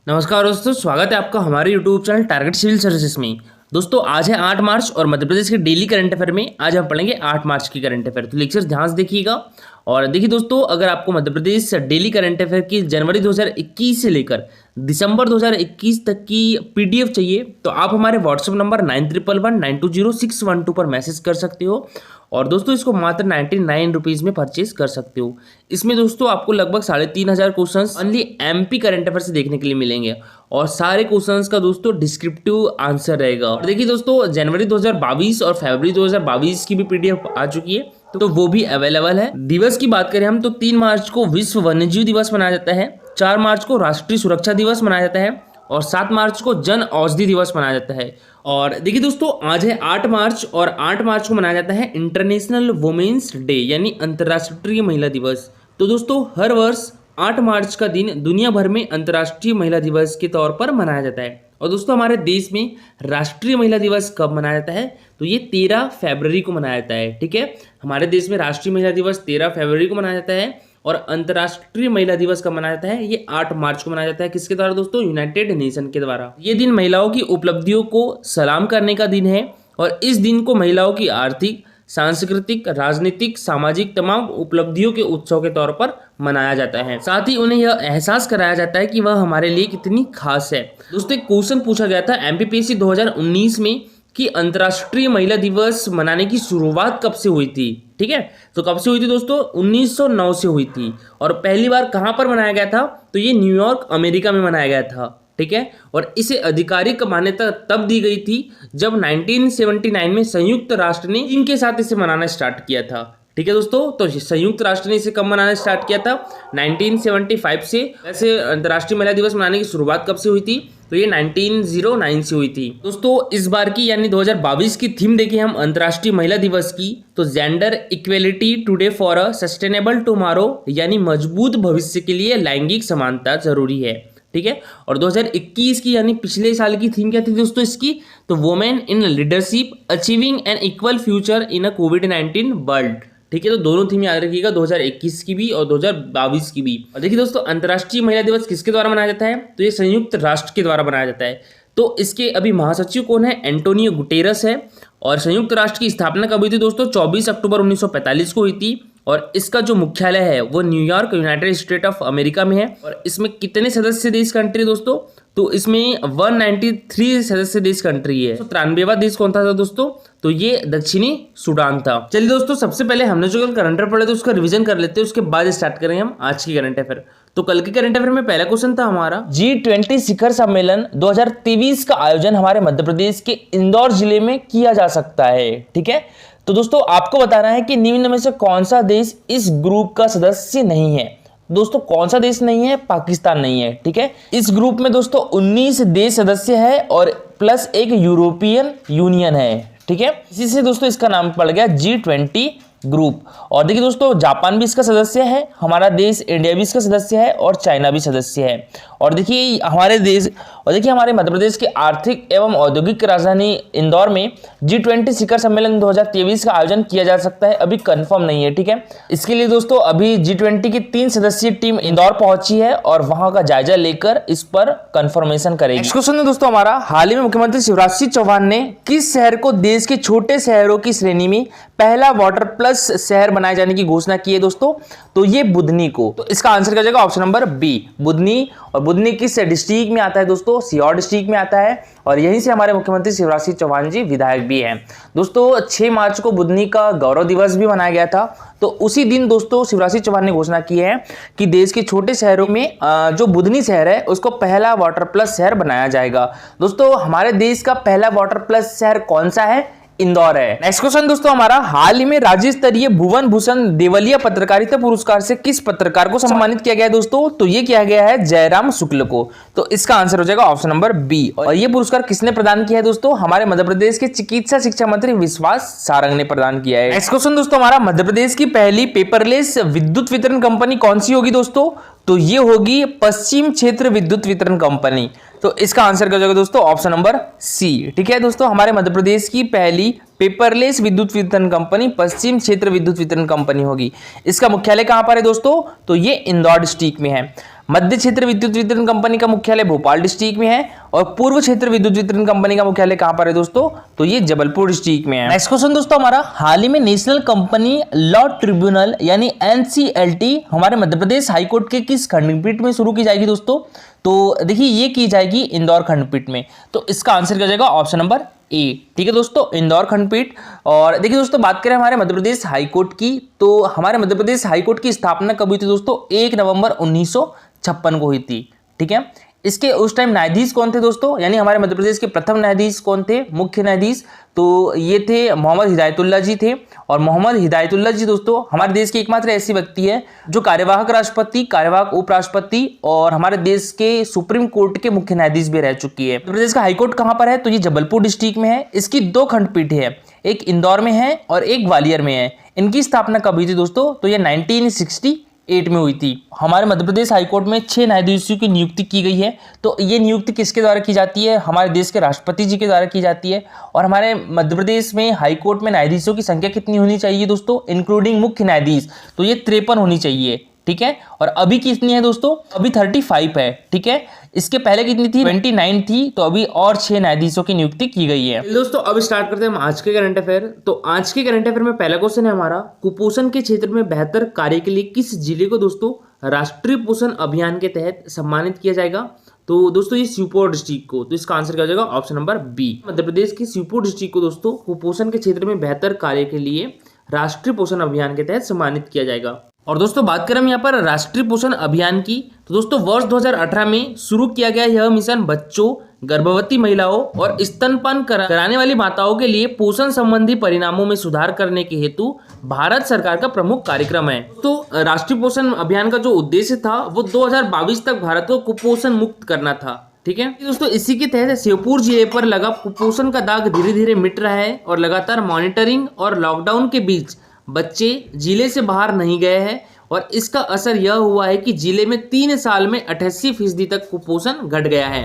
नमस्कार दोस्तों, स्वागत है आपका हमारे YouTube channel target civil services में। दोस्तों आज है 8 मार्च और मध्य प्रदेश के डेली करंट अफेयर में आज हम पढ़ेंगे 8 मार्च की करंट अफेयर। तो लेक्चर ध्यान से देखिएगा। और देखिए दोस्तों, अगर आपको Madhya Pradesh daily current affair की जनवरी 2021 से लेकर दिसंबर 2021 तक की पीडीएफ चाहिए तो आप हमारे व्हाट्सएप नंबर 9111920612 पर मैसेज कर सकते हो। और दोस्तों इसको मात्र 99 रुपीज़ में परचेज कर सकते हो। इसमें दोस्तों आपको लगभग 3500 questions only MP current affair से देखने के लिए मिलेंगे और सारे क्वेश्चंस का दोस्तों डिस्क्रिप्टिव आंसर रहेगा। और देखिए दोस्तों, जनवरी 2022 और फरवरी 2022 की भी पीडीएफ आ चुकी है तो वो भी अवेलेबल है। दिवस की बात करें हम तो 3 मार्च को विश्व वन्यजीव दिवस मनाया जाता है, 4 मार्च को राष्ट्रीय सुरक्षा दिवस मनाया जाता है और 7 मार्च को जन औषधि दिवस मनाया जाता है। और देखिए दोस्तों, आज है 8 मार्च और 8 मार्च को मनाया जाता है इंटरनेशनल वुमेन्स डे यानी अंतर्राष्ट्रीय महिला दिवस। तो दोस्तों हर वर्ष 8 मार्च का दिन दुनिया भर में अंतर्राष्ट्रीय महिला दिवस के तौर पर मनाया जाता है। और दोस्तों हमारे देश में राष्ट्रीय महिला दिवस कब मनाया जाता है तो ये 13 फरवरी को मनाया जाता है। ठीक है, हमारे देश में राष्ट्रीय महिला दिवस 13 फरवरी को मनाया जाता है और अंतर्राष्ट्रीय महिला दिवस कब मनाया जाता है ये 8 मार्च को मनाया जाता है। किसके द्वारा दोस्तों? यूनाइटेड नेशन के द्वारा। ये दिन महिलाओं की उपलब्धियों को सलाम करने का दिन है और इस दिन को महिलाओं की आर्थिक, सांस्कृतिक, राजनीतिक, सामाजिक तमाम उपलब्धियों के उत्सव के तौर पर मनाया जाता है। साथ ही उन्हें यह एहसास कराया जाता है कि वह हमारे लिए कितनी खास है। दोस्तों एक क्वेश्चन पूछा गया था एमपीपीएससी 2019 में कि अंतर्राष्ट्रीय महिला दिवस मनाने की शुरुआत कब से हुई थी। ठीक है, तो कब से हुई थी दोस्तों? 1909 से हुई थी। और पहली बार कहां पर मनाया गया था तो ये न्यूयॉर्क अमेरिका में मनाया गया था। ठीक है, और इसे आधिकारिक मान्यता तब दी गई थी जब 1979 में संयुक्त राष्ट्र ने इनके साथ इसे मनाना स्टार्ट किया था। ठीक है दोस्तों, तो संयुक्त राष्ट्र ने इसे कब मनाना स्टार्ट किया था? 1975 से। वैसे अंतर्राष्ट्रीय महिला दिवस मनाने की शुरुआत कब से हुई थी तो ये 1909 से हुई थी। दोस्तों इस बार की यानी 2022 की थीम देखिए हम अंतर्राष्ट्रीय महिला दिवस की तो gender equality today for a sustainable tomorrow यानी मजबूत भविष्य के लिए लैंगिक समानता जरूरी है। ठीक है, और 2021 की यानी पिछले साल की थीम क्या थी दोस्तों इसकी? तो women in leadership achieving an equal future in a कोविड-19 वर्ल्ड। ठीक है, तो दोनों थीम याद रखिएगा, 2021 की भी और 2022 की भी। और देखिए दोस्तों, अंतर्राष्ट्रीय महिला दिवस किसके द्वारा मनाया जाता है तो ये संयुक्त राष्ट्र के द्वारा मनाया जाता है। तो इसके अभी महासचिव कौन है? एंटोनियो गुटेरस है। और संयुक्त राष्ट्र की स्थापना कब हुई थी दोस्तों? 24 अक्टूबर 1945 को हुई थी। और इसका जो मुख्यालय है वो New York United state of America में है। और इसमें कितने सदस्य देश कंट्री दोस्तों? तो इसमें 193 सदस्य देश कंट्री है। तो 93वां देश कौन था दोस्तों? तो ये दक्षिणी सूडान था। चलिए दोस्तों, सबसे पहले हमने जो कल करंट अफेयर पढ़े थे उसका रिवीजन कर लेते हैं, उसके बाद स्टार्ट करेंगे हम आज की करंट अफेयर। तो कल के करंट अफेयर में पहला क्वेश्चन था हमारा G20 शिखर सम्मेलन 2023 का आयोजन हमारे मध्य प्रदेश के इंदौर जिले में किया जा सकता है। ठीक है, तो दोस्तों आपको बताना है कि निम्न में से कौन सा देश इस ग्रुप का सदस्य नहीं है। दोस्तों कौन सा देश नहीं है? पाकिस्तान नहीं है। ठीक है, इस ग्रुप में दोस्तों 19 देश सदस्य है और प्लस एक यूरोपियन यूनियन है। ठीक है, इसी से दोस्तों इसका नाम पड़ गया G20 ग्रुप। और देखिए दोस्तों, जापान भी इसका सदस्य है, हमारा देश इंडिया भी इसका सदस्य है और चाइना भी सदस्य है। और देखिए हमारे मध्य प्रदेश के आर्थिक एवं औद्योगिक राजधानी इंदौर में G20 शिखर सम्मेलन 2023 का आयोजन किया जा सकता है, अभी कंफर्म नहीं है। ठीक है, इसके लिए दोस्तों अभी G20 की 3 सदस्यीय टीम इंदौर पहुंची है और वहां का जायजा लेकर इस पर कंफर्मेशन करेगी। नेक्स्ट क्वेश्चन है दोस्तों हमारा, हाल ही में मुख्यमंत्री शिवराज सिंह चौहान ने किस शहर को देश के छोटे शहरों की श्रेणी में पहला वाटर प्लस शहर बनाए जाने की घोषणा की है दोस्तों? तो ये बुधनी को। तो इसका आंसर क्या जाएगा? Option number B, Budhni. और बुधनी किस डिस्ट्रिक्ट में आता है दोस्तों? सीहोर डिस्ट्रिक्ट में आता है और यहीं से हमारे मुख्यमंत्री शिवराज सिंह चौहान जी विधायक भी हैं। दोस्तों 6 मार्च को बुधनी का गौरव दिवस भी मनाया गया था। तो उसी दिन दोस्तों शिवराज सिंह चौहान ने घोषणा की है कि देश के छोटे शहरों में जो बुधनी शहर है उसको पहला वाटर प्लस शहर बनाया जाएगा। दोस्तों हमारे देश का पहला वाटर प्लस शहर कौन सा है? इंदौर है। नेक्स्ट क्वेश्चन दोस्तों हमारा, हाल ही में राज्य स्तरीय भुवन भूषण देवलिया पत्रकारिता पुरस्कार से किस पत्रकार को सम्मानित किया गया दोस्तों? तो ये किया गया है जयराम शुक्ल को। तो इसका आंसर हो जाएगा ऑप्शन नंबर बी। और ये पुरस्कार किसने प्रदान किया है दोस्तों? हमारे मध्य प्रदेश के चिकित्सा शिक्षा मंत्री विश्वास सारंग ने प्रदान किया है। नेक्स्ट क्वेश्चन दोस्तों हमारा, मध्य प्रदेश की पहली पेपरलेस विद्युत वितरण कंपनी कौन सी होगी दोस्तों? तो ये होगी पश्चिम क्षेत्र विद्युत वितरण कंपनी। तो इसका आंसर क्या हो जाएगा दोस्तों? Option number C. ठीक है दोस्तों, हमारे मध्य प्रदेश की पहली पेपरलेस विद्युत वितरण कंपनी पश्चिम क्षेत्र विद्युत वितरण कंपनी होगी। इसका मुख्यालय कहां पर है दोस्तों? तो ये इंदौर डिस्ट्रिक्ट में है। मध्य क्षेत्र विद्युत वितरण कंपनी का मुख्यालय भोपाल डिस्ट्रिक्ट में है और पूर्व क्षेत्र विद्युत वितरण कंपनी का मुख्यालय कहां पर है दोस्तों, तो ये जबलपुर डिस्ट्रिक्ट में है। नेक्स्ट क्वेश्चन दोस्तों हमारा, हाल ही में नेशनल कंपनी लॉ ट्रिब्यूनल यानी NCLT हमारे मध्य प्रदेश हाईकोर्ट के किस खंडपीठ में शुरू की जाएगी दोस्तों, तो देखिए ये की जाएगी इंदौर खंडपीठ में। तो इसका आंसर क्या जाएगा, ऑप्शन नंबर ए। ठीक है दोस्तों, इंदौर खंडपीठ। और देखिए दोस्तों बात करें हमारे मध्य प्रदेश हाईकोर्ट की, तो हमारे मध्य प्रदेश हाईकोर्ट की स्थापना कब हुई थी दोस्तों, 1 नवंबर 1956 को हुई थी। ठीक है, इसके उस टाइम न्यायाधीश कौन थे दोस्तों, यानी हमारे मध्य प्रदेश के प्रथम न्यायाधीश कौन थे, मुख्य न्यायाधीश, तो ये थे मोहम्मद हिदायतुल्लाह जी थे। और मोहम्मद हिदायतुल्लाह जी दोस्तों हमारे देश की एकमात्र ऐसी व्यक्ति है जो कार्यवाहक राष्ट्रपति, कार्यवाहक उपराष्ट्रपति और हमारे देश के सुप्रीम कोर्ट के मुख्य न्यायाधीश भी रह चुकी है। मध्य प्रदेश का हाईकोर्ट कहां पर है, तो ये जबलपुर डिस्ट्रिक्ट में है। इसकी 2 खंडपीठ है, एक इंदौर में है और एक ग्वालियर में है। इनकी स्थापना कब हुई थी दोस्तों, तो ये 1968 में हुई थी। हमारे मध्य प्रदेश हाईकोर्ट में 6 न्यायाधीशों की नियुक्ति की गई है। तो ये नियुक्ति किसके द्वारा की जाती है, हमारे देश के राष्ट्रपति जी के द्वारा की जाती है। और हमारे मध्य प्रदेश में हाईकोर्ट में न्यायाधीशों की संख्या कितनी होनी चाहिए दोस्तों, इंक्लूडिंग मुख्य न्यायाधीश, तो ये 53 होनी चाहिए। ठीक है, और अभी कितनी है दोस्तों, अभी 35 है। ठीक है, इसके पहले कितनी थी, 29 थी। तो अभी और 6 न्यायाधीशों की नियुक्ति की गई है। दोस्तों अब स्टार्ट करते हैं हम आज के करंट अफेयर। तो आज के करंट अफेयर में पहला क्वेश्चन है हमारा, कुपोषण के क्षेत्र में बेहतर कार्य के लिए किस जिले को दोस्तों राष्ट्रीय पोषण अभियान के तहत सम्मानित किया जाएगा, तो दोस्तों ये श्योपुर डिस्ट्रिक्ट को। तो इसका आंसर क्या हो जाएगा, option number B. Madhya Pradesh के श्योपुर डिस्ट्रिक्ट को दोस्तों कुपोषण के क्षेत्र में बेहतर कार्य के लिए राष्ट्रीय पोषण अभियान के तहत सम्मानित किया जाएगा। और दोस्तों बात करें हम यहाँ पर राष्ट्रीय पोषण अभियान की, तो दोस्तों वर्ष 2018 में शुरू किया गया यह मिशन बच्चों, गर्भवती महिलाओं और स्तनपान कराने वाली माताओं के लिए पोषण संबंधी परिणामों में सुधार करने के हेतु भारत सरकार का प्रमुख कार्यक्रम है। तो राष्ट्रीय पोषण अभियान का जो उद्देश्य था वो 2022 तक भारत को कुपोषण मुक्त करना था। ठीक है दोस्तों, इसी के तहत श्योपुर जिले पर लगा कुपोषण का दाग धीरे धीरे मिट रहा है और लगातार मॉनिटरिंग और लॉकडाउन के बीच बच्चे जिले से बाहर नहीं गए हैं। और इसका असर यह हुआ है कि जिले में 3 साल में 88% तक कुपोषण घट गया है।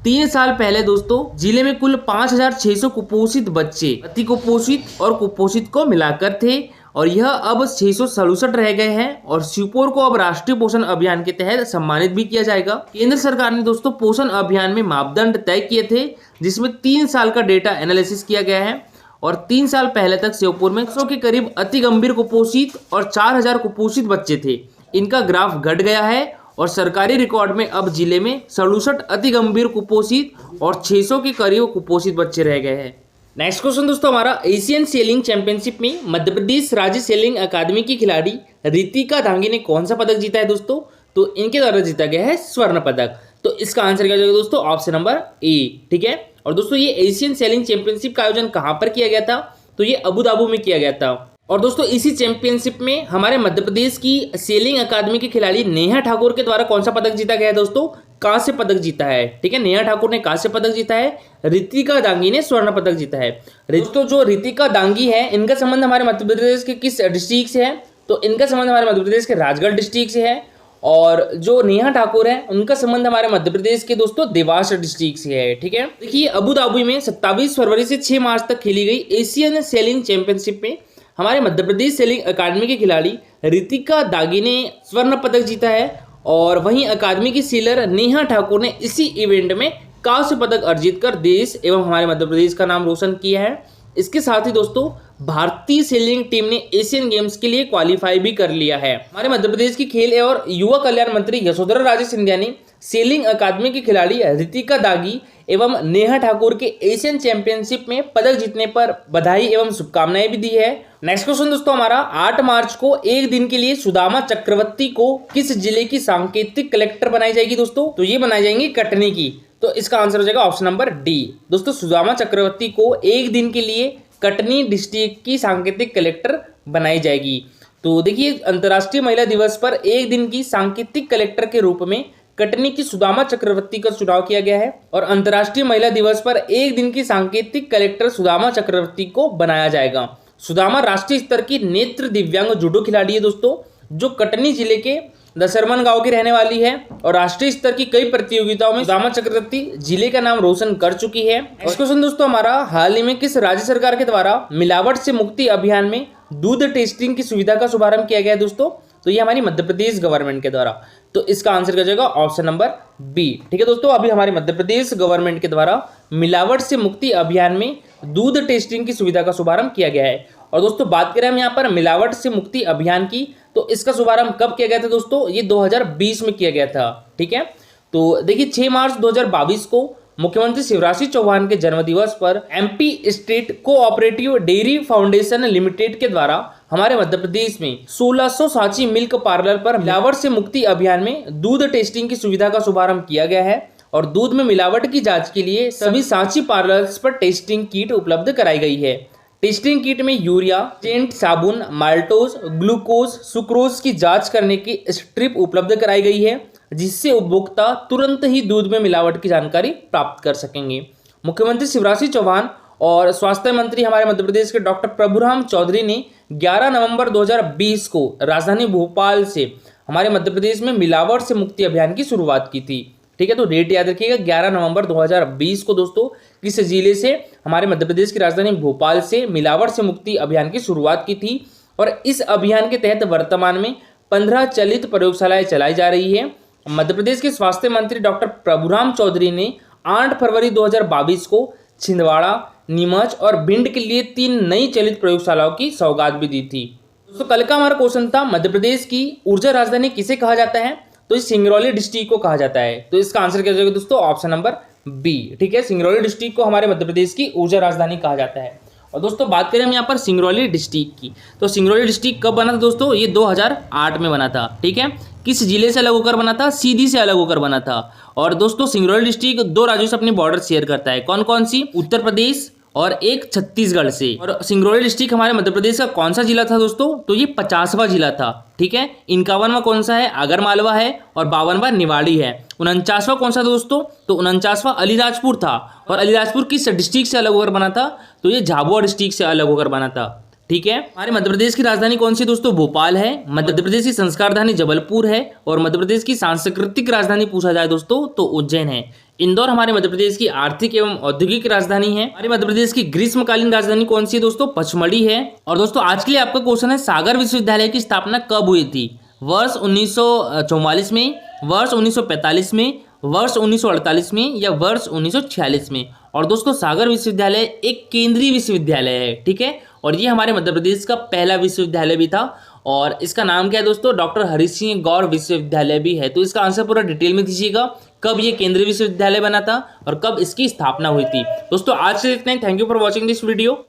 3 साल पहले दोस्तों जिले में कुल 5600 कुपोषित बच्चे अति कुपोषित और कुपोषित को मिलाकर थे और यह अब 667 रह गए हैं। और श्योपुर को अब राष्ट्रीय पोषण अभियान के तहत सम्मानित भी किया जाएगा। केंद्र सरकार ने दोस्तों पोषण अभियान में मापदंड तय किए थे जिसमें 3 साल का डेटा एनालिसिस किया गया है। और 3 साल पहले तक श्योपुर में 100 के करीब अति गंभीर कुपोषित और 4000 कुपोषित बच्चे थे। इनका ग्राफ घट गया है और सरकारी रिकॉर्ड में अब जिले में 67 अति गंभीर कुपोषित और 600 के करीब कुपोषित बच्चे रह गए हैं। नेक्स्ट क्वेश्चन दोस्तों हमारा, एशियन सेलिंग चैंपियनशिप में मध्य प्रदेश राज्य सेलिंग अकादमी की खिलाड़ी रितिका दांगी ने कौन सा पदक जीता है दोस्तों, तो इनके द्वारा जीता गया है स्वर्ण पदक। तो इसका आंसर क्या जाएगा दोस्तों, ऑप्शन नंबर ए। ठीक है, और दोस्तों ये एशियन सेलिंग चैंपियनशिप का आयोजन कहां पर किया गया था, तो ये अबू धाबी में किया गया था। और दोस्तों इसी चैंपियनशिप में हमारे मध्य प्रदेश की सेलिंग अकादमी के खिलाड़ी नेहा ठाकुर के द्वारा कौन सा पदक जीता गया है दोस्तों, कांस्य पदक जीता है। ठीक है, नेहा ठाकुर ने कांस्य पदक जीता है, रितिका दांगी ने स्वर्ण पदक जीता है। दोस्तों जो रितिका दांगी है इनका संबंध हमारे मध्य प्रदेश के किस डिस्ट्रिक्ट से है, तो इनका संबंध हमारे मध्य प्रदेश के राजगढ़ डिस्ट्रिक्ट से है। और जो नेहा ठाकुर है उनका संबंध हमारे मध्य प्रदेश के दोस्तों देवास डिस्ट्रिक्ट से है। ठीक है, देखिए अबू धाबी में 27 फरवरी से 6 मार्च तक खेली गई एशियन सेलिंग चैंपियनशिप में हमारे मध्य प्रदेश सेलिंग अकादमी के खिलाड़ी रितिका दांगी ने स्वर्ण पदक जीता है। और वहीं अकादमी की सीलर नेहा ठाकुर ने इसी इवेंट में कांस्य पदक अर्जित कर देश एवं हमारे मध्य प्रदेश का नाम रोशन किया है। इसके साथ ही दोस्तों भारतीय सेलिंग टीम ने एशियन गेम्स के लिए क्वालिफाई भी कर लिया है। हमारे मध्य प्रदेश की खेल और युवा कल्याण मंत्री यशोधरा राजे सिंधिया ने सेलिंग अकादमी की खिलाड़ी रितिका दांगी एवं नेहा ठाकुर के एशियन चैंपियनशिप में पदक जीतने पर बधाई एवं शुभकामनाएं भी दी है। नेक्स्ट क्वेश्चन दोस्तों हमारा, 8 मार्च को एक दिन के लिए सुदामा चक्रवर्ती को किस जिले की सांकेतिक कलेक्टर बनाई जाएगी दोस्तों, तो ये बनाई जाएंगी कटनी की। तो इसका आंसर हो जाएगा ऑप्शन नंबर डी। दोस्तों सुदामा चक्रवर्ती को एक दिन के लिए कटनी डिस्ट्रिक्ट की सांकेतिक कलेक्टर बनाई जाएगी। तो देखिए अंतर्राष्ट्रीय महिला दिवस पर एक दिन की सांकेतिक कलेक्टर के रूप में कटनी की सुदामा चक्रवर्ती का चुनाव किया गया है और अंतर्राष्ट्रीय महिला दिवस पर एक दिन की सांकेतिक कलेक्टर सुदामा चक्रवर्ती को बनाया जाएगा। सुदामा राष्ट्रीय स्तर की नेत्र दिव्यांग जूडो खिलाड़ी है दोस्तों, जो कटनी जिले के दसरमन गांव की रहने वाली है और राष्ट्रीय स्तर की कई प्रतियोगिताओं में सुदामा चक्रवर्ती जिले का नाम रोशन कर चुकी है। नेक्स्ट क्वेश्चन दोस्तों हमारा, हाल ही में किस राज्य सरकार के द्वारा मिलावट से मुक्ति अभियान में दूध टेस्टिंग की सुविधा का शुभारंभ किया गया है दोस्तों, तो ये हमारी मध्य प्रदेश गवर्नमेंट के द्वारा। तो इसका आंसर क्या जाएगा ऑप्शन नंबर बी। ठीक है दोस्तों, अभी हमारे मध्य प्रदेश गवर्नमेंट के द्वारा मिलावट से मुक्ति अभियान में दूध टेस्टिंग की सुविधा का शुभारंभ किया गया है। और दोस्तों बात करें हम यहाँ पर मिलावट से मुक्ति अभियान की, तो इसका शुभारंभ कब किया गया था दोस्तों, ये 2020 में किया गया था। ठीक है, तो देखिए 6 मार्च 2022 को मुख्यमंत्री शिवराज सिंह चौहान के जन्मदिवस पर MP state cooperative dairy foundation limited के द्वारा हमारे मध्य प्रदेश में 1600 सांची मिल्क पार्लर पर मिलावट से मुक्ति अभियान में दूध टेस्टिंग की सुविधा का शुभारंभ किया गया है। और दूध में मिलावट की जांच के लिए सभी सांची पार्लर्स पर टेस्टिंग किट उपलब्ध कराई गई है। टेस्टिंग किट में यूरिया, टेंट साबुन, माल्टोज, ग्लूकोज, सुक्रोज की जांच करने की स्ट्रिप उपलब्ध कराई गई है, जिससे उपभोक्ता तुरंत ही दूध में मिलावट की जानकारी प्राप्त कर सकेंगे। मुख्यमंत्री शिवराज सिंह चौहान और स्वास्थ्य मंत्री हमारे मध्य प्रदेश के डॉक्टर प्रभुराम चौधरी ने 11 नवंबर 2020 को राजधानी भोपाल से हमारे मध्य प्रदेश में मिलावट से मुक्ति अभियान की शुरुआत की थी। ठीक है, तो डेट याद रखिएगा 11 नवंबर 2020 को दोस्तों किस जिले से, हमारे मध्य प्रदेश की राजधानी भोपाल से मिलावट से मुक्ति अभियान की शुरुआत की थी। और इस अभियान के तहत वर्तमान में 15 चलित प्रयोगशालाएं चलाई जा रही है। मध्य प्रदेश के स्वास्थ्य मंत्री डॉक्टर प्रभुराम चौधरी ने 8 फरवरी 2022 को छिंदवाड़ा, नीमच और भिंड के लिए 3 नई चलित प्रयोगशालाओं की सौगात भी दी थी। दोस्तों कल का हमारा क्वेश्चन था मध्य प्रदेश की ऊर्जा राजधानी किसे कहा जाता है, तो इस सिंगरौली डिस्ट्रिक्ट को कहा जाता है। तो इसका आंसर क्या जाएगा दोस्तों ऑप्शन नंबर बी। ठीक है, सिंगरौली डिस्ट्रिक्ट को हमारे मध्य प्रदेश की ऊर्जा राजधानी कहा जाता है। और दोस्तों बात करें हम यहाँ पर सिंगरौली डिस्ट्रिक्ट की, तो सिंगरौली डिस्ट्रिक्ट कब बना था दोस्तों, ये 2008 में बना था। ठीक है, किस जिले से अलग होकर बना था, सीधी से अलग होकर बना था। और दोस्तों सिंगरौली डिस्ट्रिक्ट 2 राज्यों से अपनी बॉर्डर शेयर करता है, कौन कौन सी, उत्तर प्रदेश और एक छत्तीसगढ़ से। और सिंगरौली डिस्ट्रिक्ट हमारे मध्य प्रदेश का कौन सा जिला था दोस्तों, तो ये 50वां जिला था। ठीक है, 51वां कौन सा है, आगरमालवा है, और 52वां निवाड़ी है। 49वां कौन सा दोस्तों, तो 49वां अलीराजपुर था। और अलीराजपुर किस डिस्ट्रिक्ट से अलग होकर बना था, तो ये झाबुआ डिस्ट्रिक्ट से अलग होकर बना था। ठीक है, हमारे मध्य प्रदेश की राजधानी कौन सी दोस्तों, भोपाल है। मध्य प्रदेश की संस्कार राजधानी जबलपुर है। और मध्य प्रदेश की सांस्कृतिक राजधानी पूछा जाए दोस्तों तो उज्जैन है। इंदौर हमारे मध्य प्रदेश की आर्थिक एवं औद्योगिक राजधानी है। हमारे मध्य प्रदेश की ग्रीष्मकालीन राजधानी कौन सी है दोस्तों, पचमढ़ी है। और दोस्तों आज के लिए आपका क्वेश्चन है, सागर विश्वविद्यालय की स्थापना कब हुई थी, वर्ष 1944 में, वर्ष 1945 में, वर्ष 1948 में या वर्ष 1946 में। और दोस्तों सागर विश्वविद्यालय एक केंद्रीय विश्वविद्यालय है। ठीक है, और ये हमारे मध्य प्रदेश का पहला विश्वविद्यालय भी था। और इसका नाम क्या है दोस्तों, डॉक्टर हरि सिंह गौर विश्वविद्यालय भी है। तो इसका आंसर पूरा डिटेल में दीजिएगा, कब ये केंद्रीय विश्वविद्यालय बना था और कब इसकी स्थापना हुई थी। दोस्तों आज से इतना ही, thank you for watching this video.